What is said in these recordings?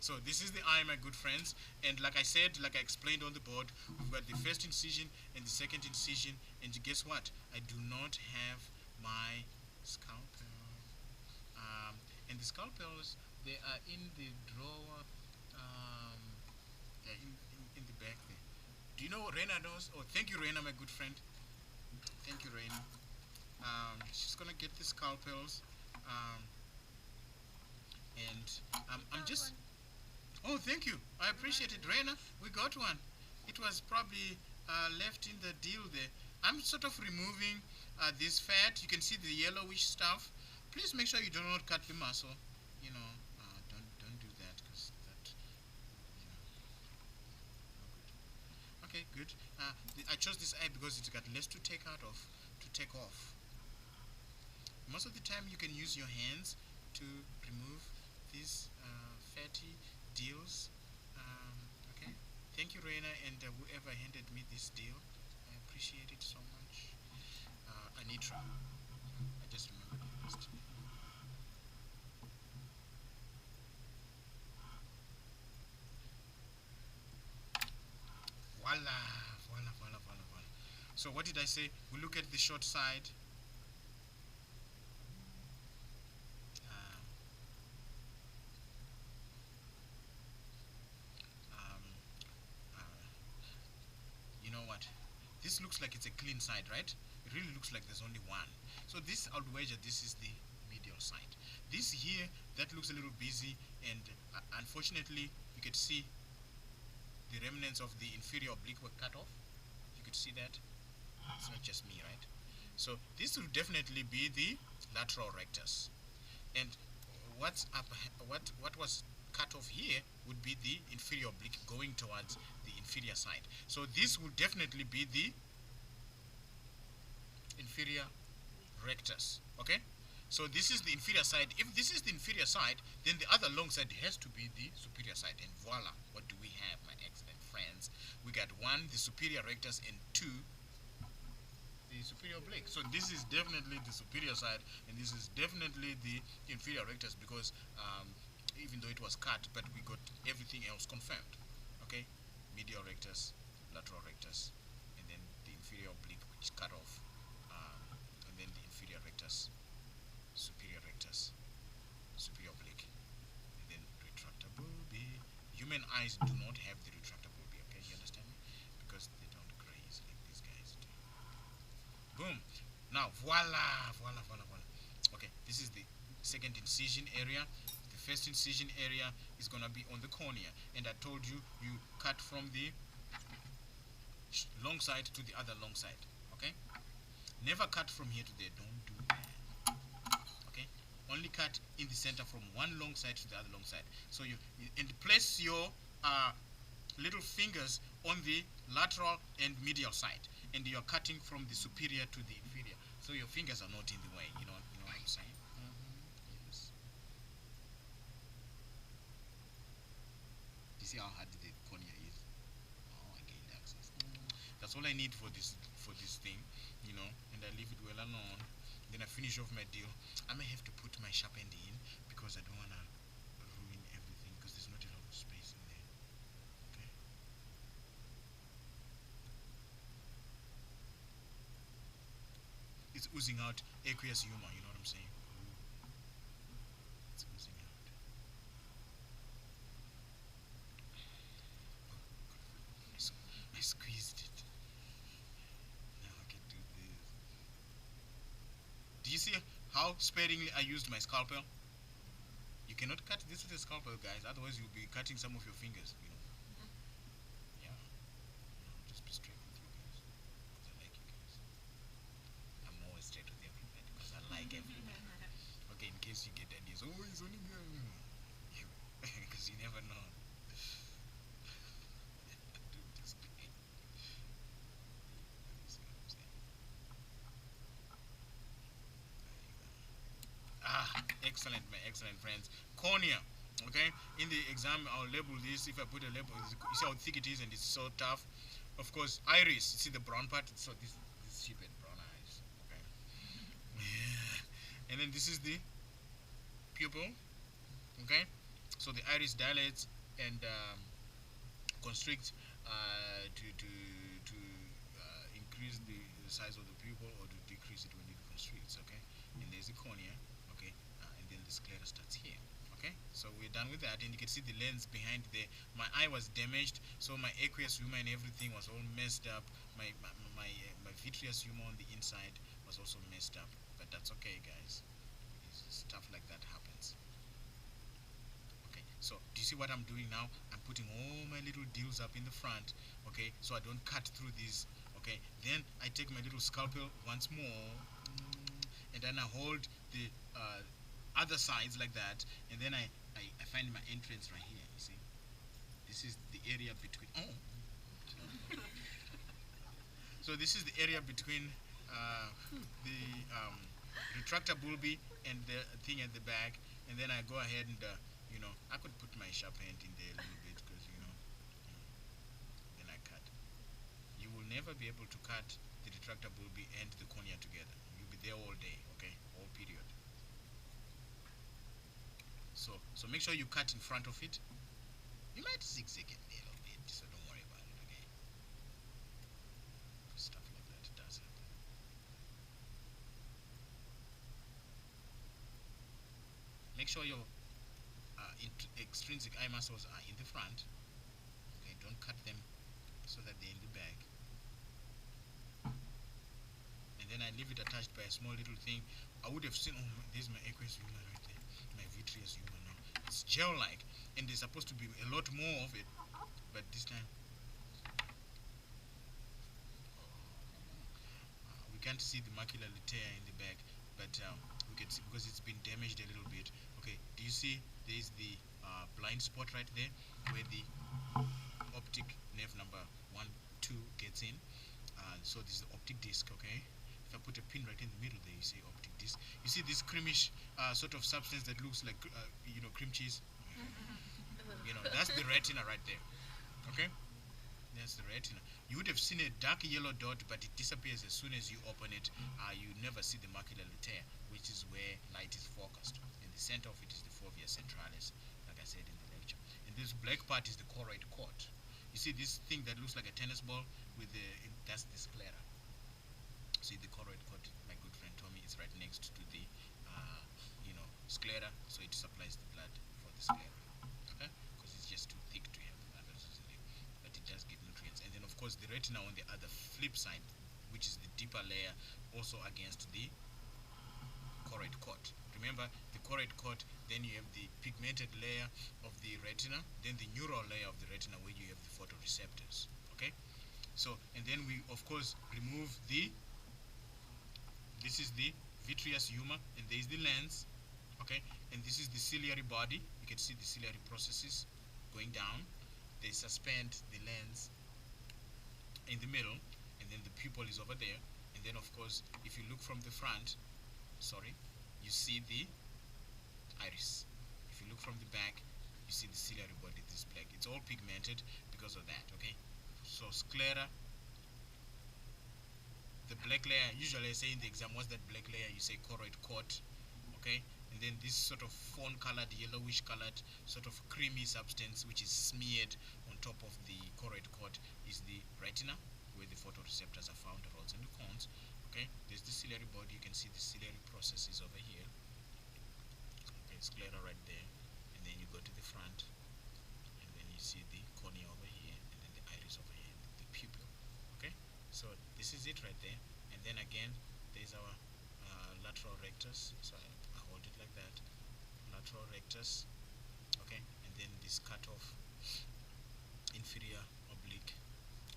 So this is the eye, my good friends, and like I said, like I explained on the board, we've got the first incision and the second incision, and guess what? I do not have my scalpel. Um, and the scalpels, they are in the drawer, yeah, in the back there. Do you know what Rena knows? Oh, thank you, Rena, my good friend. Thank you, Rena. She's gonna get the scalpels, um, and I'm just. Oh, thank you. I appreciate it, Rena. We got one. It was probably left in the deal there. I'm sort of removing this fat. You can see the yellowish stuff. Please make sure you do not cut the muscle. You know, don't do that because that. You know, no good. Okay, good. I chose this eye because it's got less to take out of, to take off. Most of the time, you can use your hands to remove these fatty deals. Okay. Thank you, Reina, and whoever handed me this deal. I appreciate it so much. Anitra. I just remembered your last name. Voila, voila, voila, voila, voila. So what did I say? We look at the short side. Um, um, uh, you know what? This looks like it's a clean side, right? It really looks like there's only one. So this, I would wager this is the medial side. This here, that looks a little busy, and unfortunately, you could see the remnants of the inferior oblique were cut off. You could see that. It's not just me, right? So this will definitely be the lateral rectus. And what's up, what was cut off here would be the inferior oblique going towards the inferior side. So this would definitely be the inferior rectus. Okay? So this is the inferior side. If this is the inferior side, then the other long side has to be the superior side. And voila, what do we have, my excellent friends? We got one, the superior rectus, and two, the superior oblique. So this is definitely the superior side, and this is definitely the inferior rectus because even though it was cut, but we got everything else confirmed. Okay, medial rectus, lateral rectus, and then the inferior oblique, which is cut off, and then the inferior rectus, superior rectus, superior oblique, and then retractable B. Human eyes do not have the retractable B. Okay, you understand me? Because they don't graze like these guys do. Boom. Now, voila, voila, voila, voila. Okay, this is the second incision area. The first incision area is going to be on the cornea. And I told you, you cut from the long side to the other long side. Okay? Never cut from here to there. Don't do that. Okay? Only cut in the center from one long side to the other long side. So and place your little fingers on the lateral and medial side, and you're cutting from the superior to the inferior, so your fingers are not in the way. You know what I'm saying? Yes. You see how hard the cornea is? Oh, I gained access. That's all I need for this thing, and I leave it well alone. Then I finish off my deal. I may have to put my sharp end in because I don't wanna ruin everything because there's not a lot of space in there. Okay. It's oozing out aqueous humor, you know what I'm saying? It's oozing out. I squeezed it. Now I can do this. Do you see how sparingly I used my scalpel? You cannot cut this with a scalpel, guys, otherwise you'll be cutting some of your fingers, Yeah. Just be straight with you guys. Because I like you guys. I'm always straight with everybody because I like everybody. Okay, in case you get ideas, oh, he's only me. Because you never know. Do this thing. You see what I'm saying? There you go. Excellent, my excellent friends. Cornea. Okay, in the exam, I'll label this. If I put a label, you see how thick it is and it's so tough. Of course, iris. You see the brown part? So this sheep and brown eyes. Okay. And then this is the pupil. Okay. So the iris dilates and constricts to increase the size of the pupil or to decrease it when it constricts. Okay, and there's the cornea. Okay, and then the sclera starts here. Okay, so we're done with that, and you can see the lens behind there. My eye was damaged, so my aqueous humor and everything was all messed up. My vitreous humor on the inside was also messed up, but that's okay, guys. Stuff like that happens. Okay, so do you see what I'm doing now? I'm putting all my little deals up in the front, okay, so I don't cut through these. Okay, then I take my little scalpel once more, and then I hold the other sides like that, and then I find my entrance right here. You see, this is the area between. Oh, so this is the area between the retractor bulbi and the thing at the back, and then I go ahead and I could put my sharp end in there a little bit because then I cut. You will never be able to cut the retractor bulbi and the cornea together. You'll be there all day, okay, all period. So make sure you cut in front of it. You might zigzag it a little bit, so don't worry about it, okay? Stuff like that does happen. Make sure your extrinsic eye muscles are in the front. Okay, don't cut them so that they're in the back. And then I leave it attached by a small little thing. I would have seen, oh, there's my aqueous humor right there, my vitreous humor now. It's gel-like, and there's supposed to be a lot more of it, but this time we can't see the macular tear in the back, but we can see because it's been damaged a little bit. Okay, do you see there's the blind spot right there where the optic nerve number 1, 2 gets in? So this is the optic disc, okay? If I put a pin right in the middle there, you see optic disc. You see this creamish sort of substance that looks like, cream cheese? That's the retina right there, okay? That's the retina. You would have seen a dark yellow dot, but it disappears as soon as you open it. You never see the macular tear, which is where light is focused. In the center of it is the fovea centralis, like I said in the lecture. And this black part is the choroid cord. You see this thing that looks like a tennis ball with that's the sclera. See the choroid cord, my good friend Tommy, is right next to the sclera, so it supplies the blood for the sclera. Okay, because it's just too thick to have others, but it does get nutrients. And then of course the retina on the other flip side, which is the deeper layer, also against the choroid cord. Remember the choroid cord, then you have the pigmented layer of the retina, then the neural layer of the retina where you have the photoreceptors. Okay, so and then we of course remove this is the vitreous humor, and there is the lens. Okay, and this is the ciliary body. You can see the ciliary processes going down. They suspend the lens in the middle, and then the pupil is over there. And then of course if you look from the front, you see the iris. If you look from the back, you see the ciliary body, this black. It's all pigmented because of that. Okay, so sclera, the black layer, usually I say in the exam, what's that black layer? You say choroid cord. Okay, and then this sort of fawn colored, yellowish colored, sort of creamy substance which is smeared on top of the choroid cord is the retina, where the photoreceptors are found, the rods and the cones. Okay, there's the ciliary body. You can see the ciliary processes over here. Okay, sclera right there, and then you go to the front, and then you see the cornea over here, and then the iris over here, the pupil. Okay, so this is it right there, and then again there's our lateral rectus. So I hold it like that, lateral rectus. Okay, and then this cut off inferior oblique,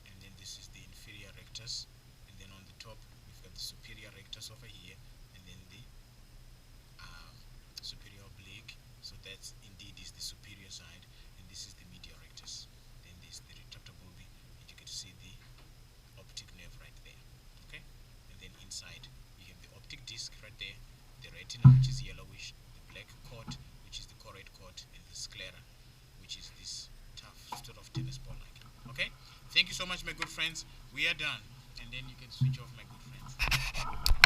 and then this is the inferior rectus, and then on the top we've got the superior rectus over here, and then the superior oblique. So that's indeed is the superior side, and this is the medial rectus. Then this the retractor bulbi, and you can see the optic nerve right there. Okay, and then inside you have the optic disc right there, the retina which is yellowish, the black cord which is the choroid cord, and the sclera which is this tough sort of tennis ball like. Okay, thank you so much my good friends. We are done, and then you can switch off my good friends.